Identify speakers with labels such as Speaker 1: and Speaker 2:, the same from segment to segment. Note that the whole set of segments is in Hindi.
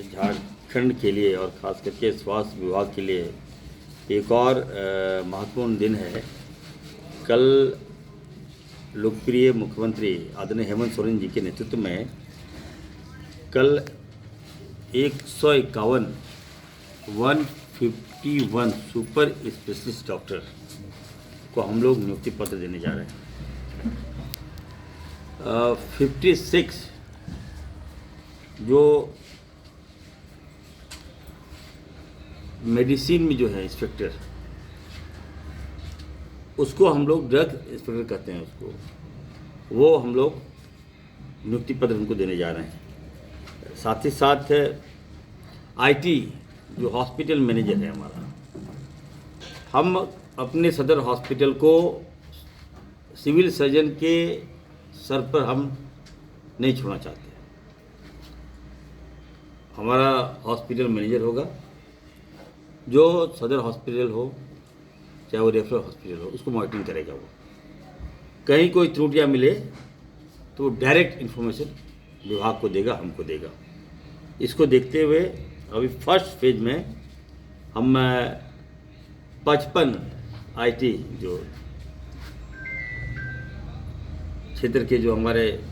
Speaker 1: झारखंड के लिए और ख़ास करके स्वास्थ्य विभाग के लिए एक और महत्वपूर्ण दिन है। कल लोकप्रिय मुख्यमंत्री आदरणीय हेमंत सोरेन जी के नेतृत्व में कल 151 सुपर स्पेशलिस्ट डॉक्टर को हम लोग नियुक्ति पत्र देने जा रहे हैं। 56 जो मेडिसिन में जो है इंस्पेक्टर, उसको हम लोग ड्रग इंस्पेक्टर कहते हैं उसको, वो हम लोग नियुक्ति पत्र उनको देने जा रहे हैं। साथ ही साथ आईटी जो हॉस्पिटल मैनेजर है हमारा, हम अपने सदर हॉस्पिटल को सिविल सर्जन के सर पर हम नहीं छोड़ना चाहते। हमारा हॉस्पिटल मैनेजर होगा, जो सदर हॉस्पिटल हो चाहे वो रेफरल हॉस्पिटल हो, उसको मॉनिटरिंग करेगा। वो कहीं कोई त्रुटियां मिले तो डायरेक्ट इन्फॉर्मेशन विभाग को देगा, हमको देगा। इसको देखते हुए अभी फर्स्ट फेज में हम 55 आईटी जो क्षेत्र के जो हमारे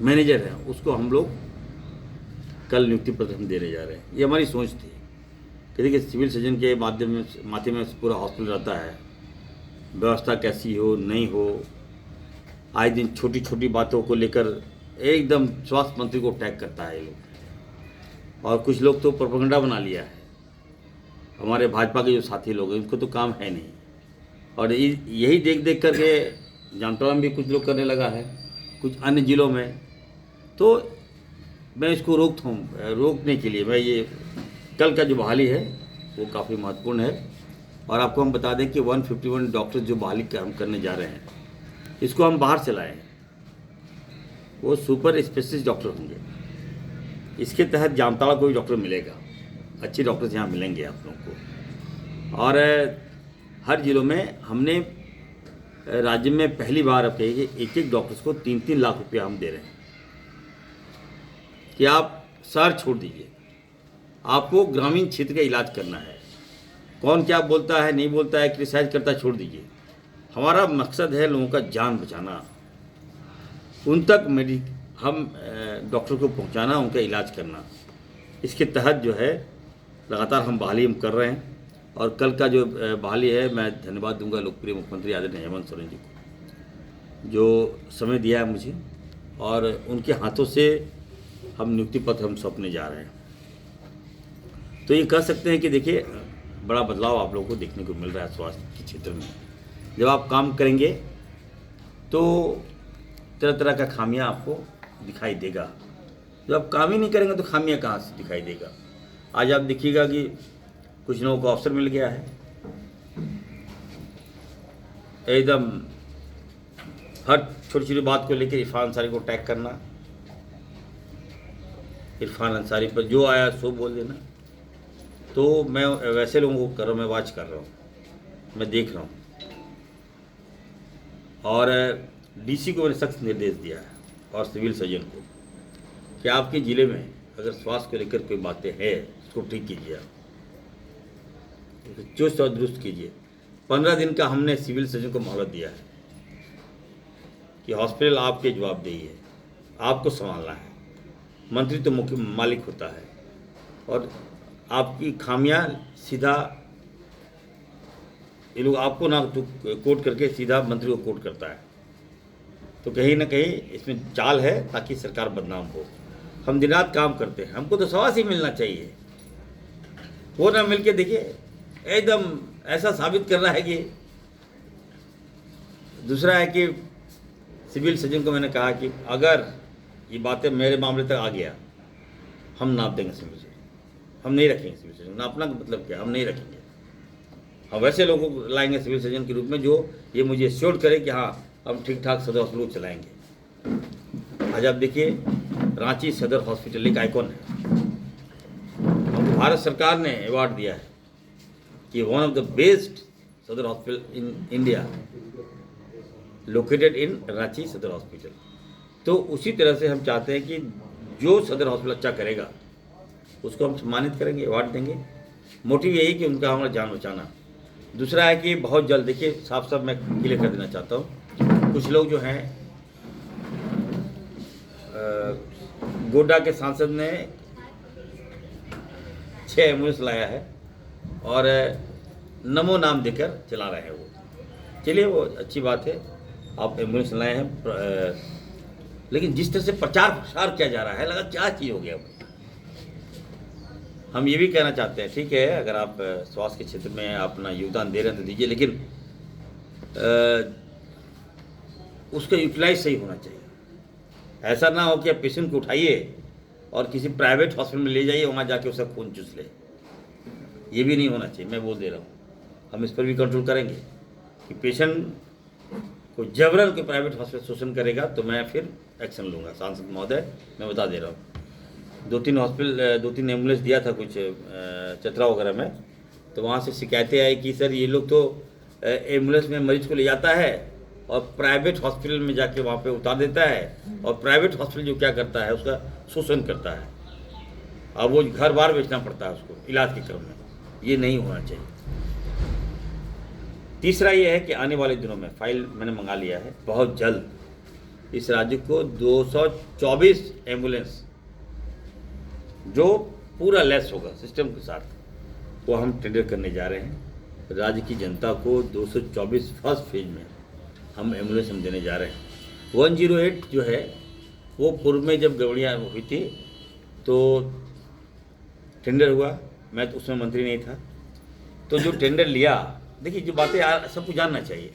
Speaker 1: मैनेजर हैं, उसको हम लोग कल नियुक्ति पत्र हम देने जा रहे हैं। ये हमारी सोच थी कि देखिए, सिविल सर्जन के माथे में पूरा हॉस्पिटल रहता है, व्यवस्था कैसी हो नहीं हो, आए दिन छोटी छोटी बातों को लेकर एकदम स्वास्थ्य मंत्री को अटैक करता है ये लोग। और कुछ लोग तो प्रोपेगेंडा बना लिया है। हमारे भाजपा के जो साथी लोग हैं, उनको तो काम है नहीं, और यही देख देख करके जामताड़ा में भी कुछ लोग करने लगा है, कुछ अन्य जिलों में। तो मैं इसको रोकने के लिए मैं ये कल का जो बहाली है वो काफ़ी महत्वपूर्ण है। और आपको हम बता दें कि 151 डॉक्टर जो बहाली हम करने जा रहे हैं, इसको हम बाहर से लाए हैं। वो सुपर स्पेशलिस्ट डॉक्टर होंगे। इसके तहत जामताड़ा को भी डॉक्टर मिलेगा, अच्छे डॉक्टर्स यहाँ मिलेंगे आप लोगों को। और हर जिलों में हमने राज्य में पहली बार अब कहिए एक एक डॉक्टर्स को 3-3 लाख रुपया हम दे रहे हैं कि आप शहर छोड़ दीजिए, आपको ग्रामीण क्षेत्र का इलाज करना है। कौन क्या बोलता है नहीं बोलता है, क्रिटिसाइज करता है, छोड़ दीजिए। हमारा मकसद है लोगों का जान बचाना, उन तक हम डॉक्टर को पहुंचाना, उनका इलाज करना। इसके तहत जो है लगातार हम बहाली हम कर रहे हैं। और कल का जो बहाली है, मैं धन्यवाद दूंगा लोकप्रिय मुख्यमंत्री आदरणीय हेमंत सोरेन जी को, जो समय दिया है मुझे, और उनके हाथों से हम नियुक्ति पत्र हम सौंपने जा रहे हैं। तो ये कह सकते हैं कि देखिए, बड़ा बदलाव आप लोगों को देखने को मिल रहा है स्वास्थ्य के क्षेत्र में। जब आप काम करेंगे तो तरह तरह का खामियां आपको दिखाई देगा। जब आप काम ही नहीं करेंगे तो खामियां कहाँ से दिखाई देगा। आज आप देखिएगा कि कुछ लोगों को अवसर मिल गया है, एकदम हर छोटी छोटी बात को लेकर इरफान अंसारी को अटैक करना, इरफान अंसारी पर जो आया सो बोल देना। तो मैं वैसे लोगों को कर रहा हूँ, मैं वॉच कर रहा हूँ, मैं देख रहा हूँ। और डीसी को मैंने सख्त निर्देश दिया है और सिविल सर्जन को कि आपके ज़िले में अगर स्वास्थ्य को लेकर कोई बातें हैं, उसको ठीक कीजिए, आप चुस्त और दुरुस्त कीजिए। 15 दिन का हमने सिविल सर्जन को मोहलत दिया है कि हॉस्पिटल आपके जवाबदेही है, आपको संभालना है। मंत्री तो मुख्य मालिक होता है, और आपकी खामियां सीधा ये लोग आपको ना तो कोट करके सीधा मंत्री को कोट करता है। तो कहीं ना कहीं इसमें चाल है ताकि सरकार बदनाम हो। हम दिन रात काम करते हैं, हमको तो सवासी मिलना चाहिए। वो ना मिल के देखिए एकदम ऐसा साबित कर रहा है कि। दूसरा है कि सिविल सर्जन को मैंने कहा कि अगर ये बातें मेरे मामले तक आ गया, हम नाप देंगे सिविल सर्जन, हम नहीं रखेंगे सिविल सर्जन। नापना का मतलब क्या, हम नहीं रखेंगे। हम वैसे लोगों को लाएंगे सिविल सर्जन के रूप में जो ये मुझे एश्योर करे कि हाँ, हम ठीक ठाक सदर हॉस्पिटल को चलाएंगे। आज आप देखिए, रांची सदर हॉस्पिटल एक आइकॉन है। हमको भारत सरकार ने अवार्ड दिया है कि वन ऑफ द बेस्ट सदर hospital in India located in Ranchi सदर हॉस्पिटल। तो उसी तरह से हम चाहते हैं कि जो सदर हॉस्पिटल अच्छा करेगा उसको हम सम्मानित करेंगे, अवार्ड देंगे। मोटिव यही कि उनका हमारा जान बचाना। दूसरा है कि बहुत जल्द, देखिए साफ साफ मैं क्लियर कर देना चाहता हूँ, कुछ लोग जो हैं, गोड्डा के सांसद ने 6 एम्बुलेंस लाया है और नमो नाम देकर चला रहे हैं वो। चलिए वो अच्छी बात है, आप एम्बुलेंस लाए हैं, लेकिन जिस तरह से प्रचार प्रसार किया जा रहा है, लगा क्या चीज़ हो गया। हम ये भी कहना चाहते हैं, ठीक है, अगर आप स्वास्थ्य के क्षेत्र में अपना योगदान दे रहे हैं तो दीजिए, लेकिन उसका यूटिलाइज सही होना चाहिए। ऐसा ना हो कि आप पेशेंट को उठाइए और किसी प्राइवेट हॉस्पिटल में ले जाइए, वहाँ जाके उसका खून चूस ले। ये भी नहीं होना चाहिए, मैं बोल दे रहा हूँ। हम इस पर भी कंट्रोल करेंगे कि पेशेंट को जबरन कोई प्राइवेट हॉस्पिटल शोषण करेगा तो मैं फिर एक्शन लूँगा। सांसद महोदय, मैं बता दे रहा हूँ, 2-3 एम्बुलेंस दिया था कुछ चतरा वगैरह में, तो वहाँ से शिकायतें आई कि सर ये लोग तो एम्बुलेंस में मरीज को ले जाता है और प्राइवेट हॉस्पिटल में जाके वहाँ पे उतार देता है, और प्राइवेट हॉस्पिटल जो क्या करता है उसका शोषण करता है, अब वो घर बार बेचना पड़ता है उसको इलाज के क्रम में। ये नहीं होना चाहिए। तीसरा ये है कि आने वाले दिनों में, फाइल मैंने मंगा लिया है, बहुत जल्द इस राज्य को 224 एम्बुलेंस जो पूरा लेस होगा सिस्टम के साथ, वो हम टेंडर करने जा रहे हैं। राज्य की जनता को 224 फर्स्ट फेज में हम एम्बुलेंस हम देने जा रहे हैं। 108 जो है वो पूर्व में जब गड़बड़ियाँ हुई थी तो टेंडर हुआ, मैं तो उसमें मंत्री नहीं था, तो जो टेंडर लिया, देखिए जो बातें सबको जानना चाहिए।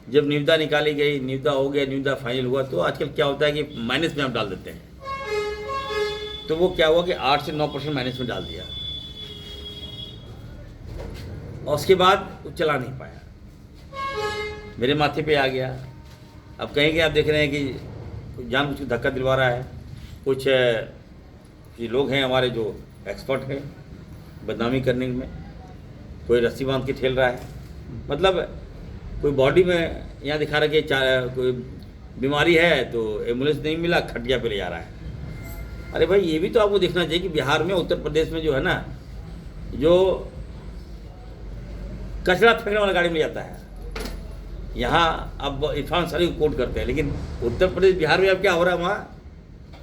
Speaker 1: जब निविदा निकाली गई, निविदा हो गया, निविदा फाइनल हुआ, तो आजकल क्या होता है कि माइनस में आप डाल देते हैं। तो वो क्या हुआ कि 8 से 9% माइनस में डाल दिया और उसके बाद वो चला नहीं पाया, मेरे माथे पे आ गया। अब कहीं आप देख रहे हैं कि जानबूझ के धक्का दिलवा रहा है। कुछ ये लोग हैं हमारे जो एक्सपर्ट हैं बदनामी करने में, कोई रस्सी बांध के ठेल रहा है, मतलब कोई बॉडी में यहाँ दिखा रहा है कि कोई बीमारी है तो एम्बुलेंस नहीं मिला, खटिया पे ले जा रहा है। अरे भाई, ये भी तो आपको देखना चाहिए कि बिहार में, उत्तर प्रदेश में जो है ना, जो कचरा फेंकने वाला गाड़ी में जाता है, यहाँ अब इरफान अंसारी को कोर्ट करते हैं, लेकिन उत्तर प्रदेश बिहार में अब क्या हो रहा है,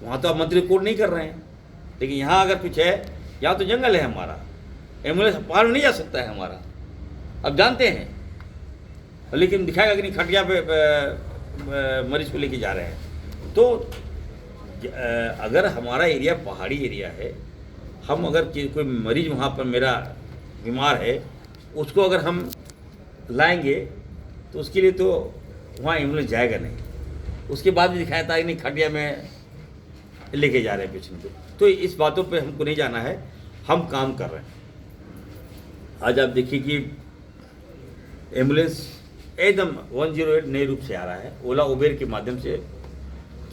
Speaker 1: वहाँ तो आप मंत्री कोर्ट नहीं कर रहे हैं। लेकिन यहाँ अगर कुछ है, यहाँ तो जंगल है हमारा, एम्बुलेंस पार नहीं जा सकता है हमारा, अब जानते हैं, लेकिन दिखाएगा कि नहीं, खटिया पे मरीज को लेके जा रहे हैं। तो अगर हमारा एरिया पहाड़ी एरिया है, हम अगर कोई मरीज वहाँ पर मेरा बीमार है, उसको अगर हम लाएंगे तो उसके लिए तो वहाँ एम्बुलेंस जाएगा नहीं। उसके बाद भी दिखाया था कि नहीं, खटिया में लेके जा रहे हैं पेशेंट को। तो इस बातों पे हमको नहीं जाना है, हम काम कर रहे हैं। आज आप देखिए कि एम्बुलेंस एकदम 108 नए रूप से आ रहा है, ओला उबेर के माध्यम से।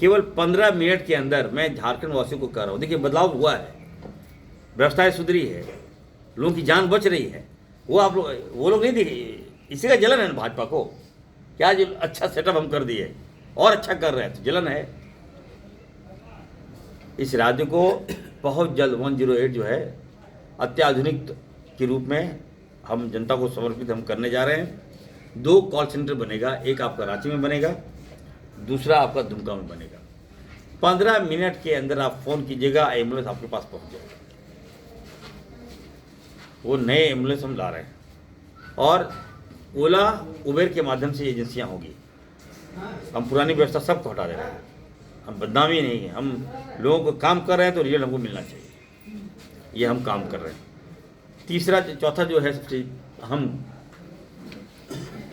Speaker 1: केवल 15 मिनट के अंदर, मैं झारखंड वासियों को कह रहा हूँ, देखिए बदलाव हुआ है, व्यवस्थाएं सुधरी है, लोगों की जान बच रही है। वो लोग नहीं देखे, इसी का जलन है ना भाजपा को, क्या जो अच्छा सेटअप हम कर दिए और अच्छा कर रहे हैं, तो जलन है। इस राज्य को बहुत जल्द 108 जो है अत्याधुनिक के रूप में हम जनता को समर्पित हम करने जा रहे हैं। 2 कॉल सेंटर बनेगा, एक आपका रांची में बनेगा, दूसरा आपका दुमका में बनेगा। 15 मिनट के अंदर आप फ़ोन कीजिएगा, एम्बुलेंस आपके पास पहुंच जाएगा। वो नए एम्बुलेंस हम ला रहे हैं और ओला उबेर के माध्यम से एजेंसियां होगी। हम पुरानी व्यवस्था सबको हटा दे रहे हैं, हम बदनामी नहीं है, हम लोगों को काम कर रहे हैं तो रिजल्ट हमको मिलना चाहिए, ये हम काम कर रहे हैं। तीसरा चौथा जो है सबसे हम,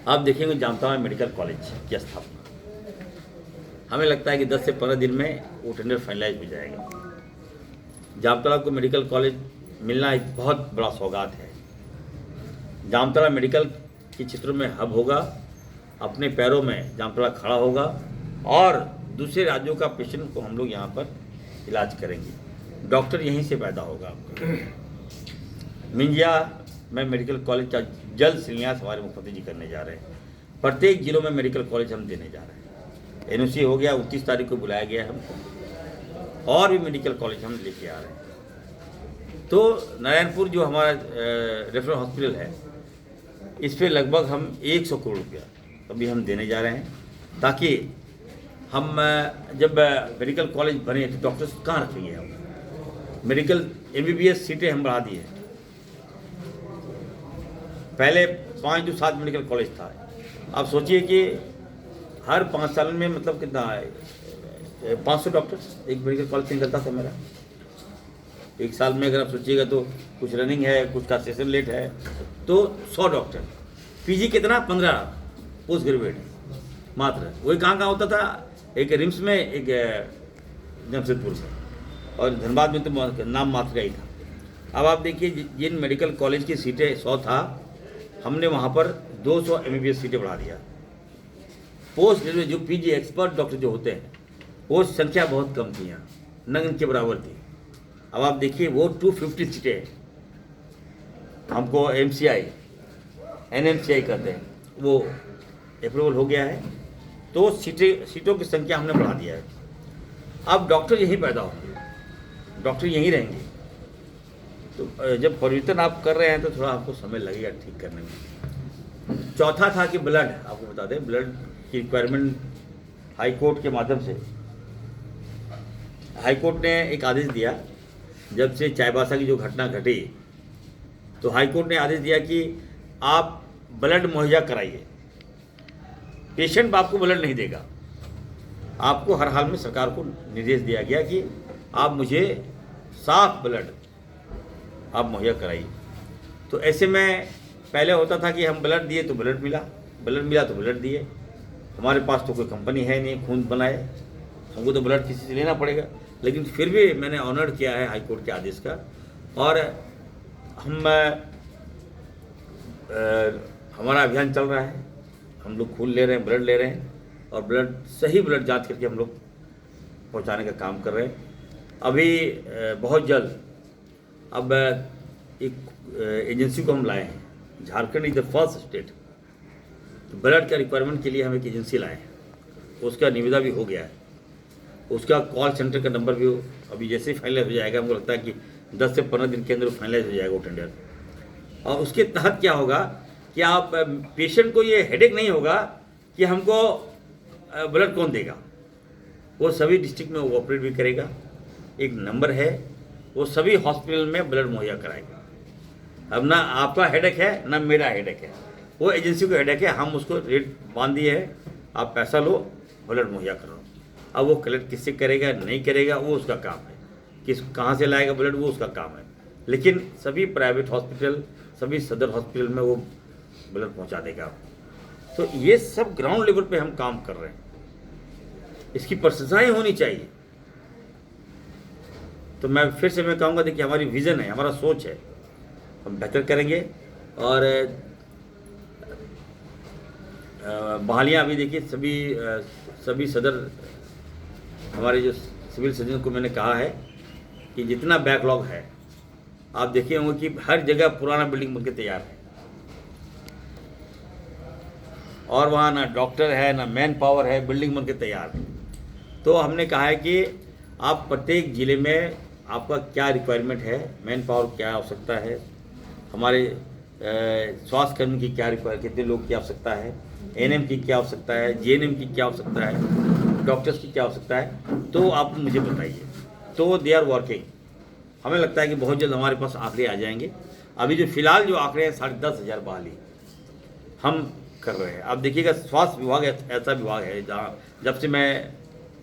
Speaker 1: आप देखेंगे जामताड़ा में मेडिकल कॉलेज की स्थापना, हमें लगता है कि 10 से 15 दिन में वो टेंडर फाइनलाइज हो जाएगा। जामताड़ा को मेडिकल कॉलेज मिलना एक बहुत बड़ा सौगात है। जामताड़ा मेडिकल के क्षेत्रों में हब होगा, अपने पैरों में जामताड़ा खड़ा होगा और दूसरे राज्यों का पेशेंट को हम लोग यहाँ पर इलाज करेंगे। डॉक्टर यहीं से पैदा होगा आपका। मिंजिया में मेडिकल कॉलेज का जल्द शिलान्यास हमारे मुख्यमंत्री जी करने जा रहे हैं। प्रत्येक जिलों में मेडिकल कॉलेज हम देने जा रहे हैं। एनओसी हो गया, 29 तारीख को बुलाया गया है हमको, और भी मेडिकल कॉलेज हम लेके आ रहे हैं। तो नारायणपुर जो हमारा रेफरल हॉस्पिटल है, इस पे लगभग हम 100 करोड़ रुपया अभी हम देने जा रहे हैं, ताकि हम जब मेडिकल कॉलेज बने तो डॉक्टर्स कहाँ रखेंगे हम। मेडिकल MBBS सीटें हम बढ़ा दी हैं। पहले 5-7 मेडिकल कॉलेज था, आप सोचिए कि हर 5 साल में मतलब कितना है, 500 डॉक्टर्स एक मेडिकल कॉलेज से निकलता था मेरा एक साल में। अगर आप सोचिएगा तो कुछ रनिंग है, कुछ का सेशन लेट है, तो 100 डॉक्टर। PG कितना, 15 पोस्ट ग्रेजुएट मात्र। वही कहाँ होता था, एक रिम्स में, एक जमशेदपुर में, और धनबाद में तो नाम मात्र का ही था। अब आप देखिए जिन मेडिकल कॉलेज की सीटें 100 था, हमने वहाँ पर 200 MBBS सीटें बढ़ा दिया। पोस्ट ग्रेजुएट जो PG एक्सपर्ट डॉक्टर जो होते हैं, वो संख्या बहुत कम थी, यहाँ नगन के बराबर थी। अब आप देखिए वो 250 सीटें हमको MCI NMCI कहते हैं, वो अप्रूवल हो गया है। तो सीटों की संख्या हमने बढ़ा दिया है। अब डॉक्टर यहीं पैदा होंगे, डॉक्टर यहीं रहेंगे। तो जब परिवर्तन आप कर रहे हैं तो थोड़ा आपको समय लगेगा ठीक करने में। चौथा था कि ब्लड, आपको बता दें, ब्लड की रिक्वायरमेंट हाई कोर्ट के माध्यम से, हाई कोर्ट ने एक आदेश दिया। जब से चाईबासा की जो घटना घटी, तो हाई कोर्ट ने आदेश दिया कि आप ब्लड मुहैया कराइए। पेशेंट आपको ब्लड नहीं देगा, आपको हर हाल में सरकार को निर्देश दिया गया कि आप मुझे साफ ब्लड आप मुहैया कराइए। तो ऐसे में पहले होता था कि हम ब्लड दिए तो ब्लड मिला, ब्लड मिला तो ब्लड दिए। हमारे पास तो कोई कंपनी है नहीं खून बनाए, हमको तो ब्लड किसी से लेना पड़ेगा। लेकिन फिर भी मैंने ऑनर किया है हाई कोर्ट के आदेश का, और हम हमारा अभियान चल रहा है। हम लोग खून ले रहे हैं, ब्लड ले रहे हैं, और ब्लड सही ब्लड जांच करके हम लोग पहुंचाने का काम कर रहे हैं। अभी बहुत जल्द अब एक एजेंसी को हम लाए हैं। Jharkhand is the first state, तो ब्लड का रिक्वायरमेंट के लिए हम एक एजेंसी लाए हैं। उसका निविदा भी हो गया है, उसका कॉल सेंटर का नंबर भी अभी जैसे ही फाइनलाइज हो जाएगा, हमको लगता है कि 10 से 15 दिन के अंदर फाइनलाइज हो जाएगा वो टेंडर। और उसके तहत क्या होगा कि आप पेशेंट को ये हेडेक नहीं होगा कि हमको ब्लड कौन देगा। वो सभी डिस्ट्रिक्ट में वो ऑपरेट भी करेगा, एक नंबर है, वो सभी हॉस्पिटल में ब्लड मुहैया कराएगा। अब ना आपका हेडेक है ना मेरा हेडेक है, वो एजेंसी को हेडेक है। हम उसको रेट बांध दिए है, आप पैसा लो, ब्लड मुहैया करो। अब वो कलेक्ट किससे करेगा नहीं करेगा वो उसका काम है, किस कहाँ से लाएगा ब्लड वो उसका काम है। लेकिन सभी प्राइवेट हॉस्पिटल, सभी सदर हॉस्पिटल में वो ब्लड पहुँचा देगा। तो ये सब ग्राउंड लेवल पे हम काम कर रहे हैं, इसकी प्रशंसाएं होनी चाहिए। तो मैं फिर से मैं कहूँगा, देखिए हमारी विज़न है, हमारा सोच है, हम बेहतर करेंगे। और बहालियाँ अभी देखिए सभी सदर हमारे जो सिविल सर्जन को मैंने कहा है कि जितना बैकलॉग है, आप देखे होंगे कि हर जगह पुराना बिल्डिंग बनके तैयार है, और वहाँ ना डॉक्टर है ना मैन पावर है, बिल्डिंग बनके तैयार है। तो हमने कहा है कि आप प्रत्येक ज़िले में आपका क्या रिक्वायरमेंट है, मैन पावर क्या आवश्यकता है, हमारे स्वास्थ्य कर्मी की क्या कितने लोग की आवश्यकता है, NM की क्या आवश्यकता है, GNM की क्या आवश्यकता है, डॉक्टर्स की क्या आवश्यकता है, तो आप मुझे बताइए। तो दे आर वर्किंग। हमें लगता है कि बहुत जल्द हमारे पास आंकड़े आ जाएंगे। अभी जो फिलहाल जो आंकड़े हैं 10,500 बहाली हम कर रहे हैं। आप देखिएगा स्वास्थ्य विभाग ऐसा विभाग है जहाँ जब से मैं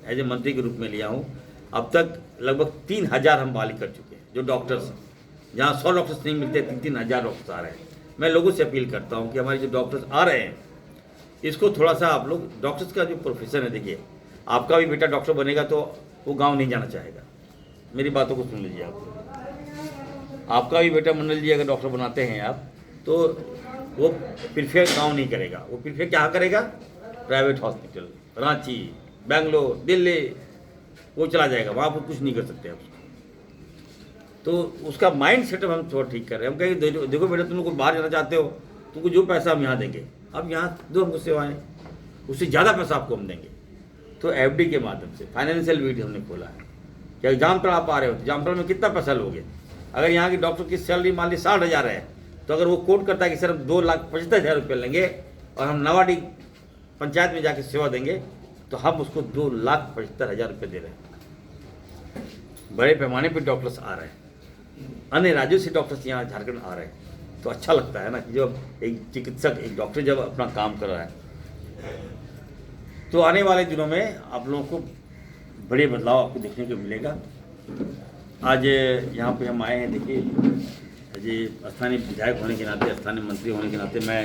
Speaker 1: एज ए मंत्री के रूप में लिया हूँ, अब तक लगभग 3,000 हम बहाली कर चुके हैं। जो डॉक्टर्स हैं, जहाँ 100 डॉक्टर्स नहीं मिलते, 3,000 डॉक्टर्स आ रहे हैं। मैं लोगों से अपील करता हूँ कि हमारे जो डॉक्टर्स आ रहे हैं, इसको थोड़ा सा आप लोग, डॉक्टर्स का जो प्रोफेशन है, देखिए आपका भी बेटा डॉक्टर बनेगा तो वो गाँव नहीं जाना चाहेगा। मेरी बातों को सुन लीजिए आप, आपका भी बेटा मान लीजिए अगर डॉक्टर बनाते हैं आप, तो वो प्रीफेयर गाँव नहीं करेगा, वो प्रीफेयर क्या करेगा, प्राइवेट हॉस्पिटल, रांची, बेंगलोर, दिल्ली, वो चला जाएगा, वहाँ पर कुछ नहीं कर सकते आप। तो उसका माइंड सेटअप हम थोड़ा ठीक कर रहे हैं। हम कहेंगे देखो बेटा, तुम लोग बाहर जाना चाहते हो, तुमको जो पैसा हम यहाँ देंगे, अब यहाँ दो हमको सेवाएं, उससे ज़्यादा पैसा आपको हम देंगे। तो FD के माध्यम से फाइनेंशियल वीट हमने खोला है कि जामतड़ा आप आ रहे हो तो जामतड़ा में कितना पैसा लोगे, अगर यहाँ की डॉक्टर की सैलरी मान ली 60,000 है, तो अगर वो कोट करता है कि सर हम 2,75,000 रुपये लेंगे और हम नवाडी पंचायत में जाके सेवा देंगे, तो हम उसको 2,75,000 रुपये दे रहे हैं। बड़े पैमाने पर डॉक्टर्स आ रहे हैं, अन्य राज्यों से डॉक्टर्स यहाँ झारखंड आ रहे हैं, तो अच्छा लगता है ना कि जब एक चिकित्सक, एक डॉक्टर जब अपना काम कर रहा है। तो आने वाले दिनों में आप लोगों को बड़े बदलाव आपको देखने को मिलेगा। आज यहाँ पे हम आए हैं, देखिए जी, स्थानीय विधायक होने के नाते, स्थानीय मंत्री होने के नाते मैं